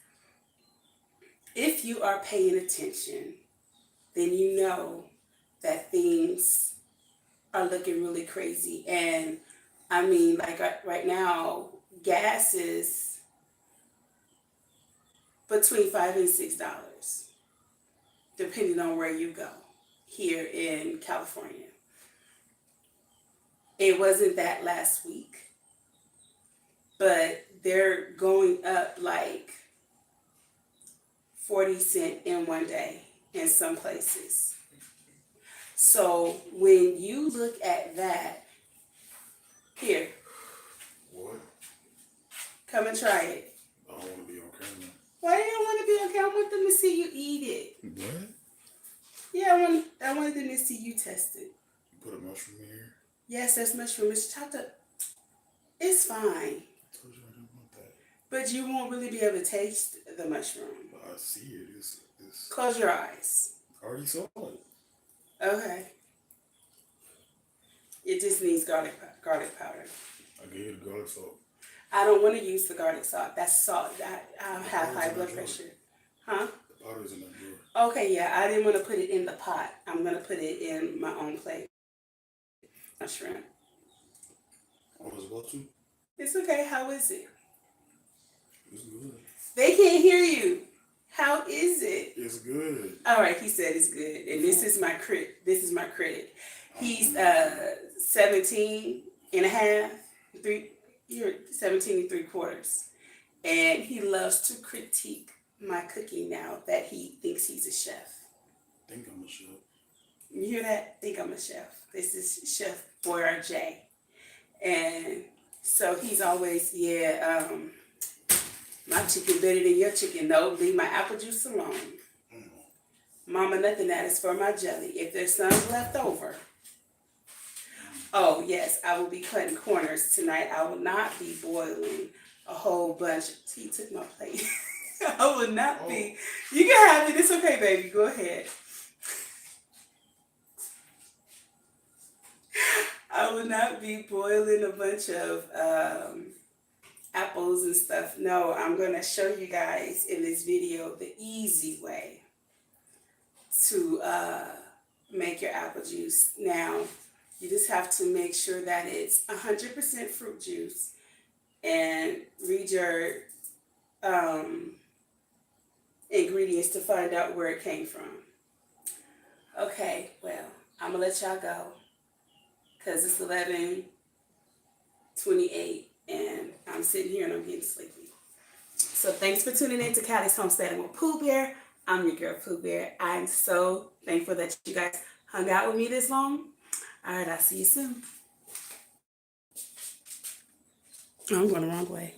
if you are paying attention, then you know that things are looking really crazy. And I mean, like right now, gas is between $5 and $6, depending on where you go here in California. It wasn't that last week, but they're going up like 40 cents in one day in some places. So when you look at that, here, What? come and try it. I don't want to be on camera. Why do you want to be on camera? I want them to see you eat it. What? Yeah, I wanted them to see you test it. You put a mushroom in here? Yes, that's mushroom. It's chopped up. It's fine. I told you I didn't want that. But you won't really be able to taste the mushroom. But I see it. It's Close your eyes. I already saw it. Okay. It just needs garlic powder. I gave you the garlic salt. I don't want to use the garlic salt. That's salt. I have high blood pressure. Huh? The powder's in that drawer. Okay, yeah. I didn't want to put it in the pot. I'm going to put it in my own plate. Shrimp. I was about to. It's okay. How is it? It's good. They can't hear you. How is it? It's good. All right, he said it's good. And this is my critic. He's 17 and a half, you're 17 and 3/4. And he loves to critique my cooking now that he thinks he's a chef. Think I'm a chef. You hear that? Think I'm a chef. This is Chef Boyer J. And so he's always, my chicken better than your chicken. No, leave my apple juice alone. Mama, nothing that is for my jelly. If there's some left over. Oh, yes, I will be cutting corners tonight. I will not be boiling a whole bunch. He took my plate. I will not be. You can have it. It's okay, baby. Go ahead. I will not be boiling a bunch of apples and stuff. No, I'm going to show you guys in this video the easy way to make your apple juice. Now, you just have to make sure that it's 100% fruit juice and read your ingredients to find out where it came from. Okay, well, I'm going to let y'all go because it's 11:28 and I'm sitting here and I'm getting sleepy. So thanks for tuning in to Callie's Homesteading with Pooh Bear. I'm your girl, Pooh Bear. I'm so thankful that you guys hung out with me this long. All right, I'll see you soon. Oh, I'm going the wrong way.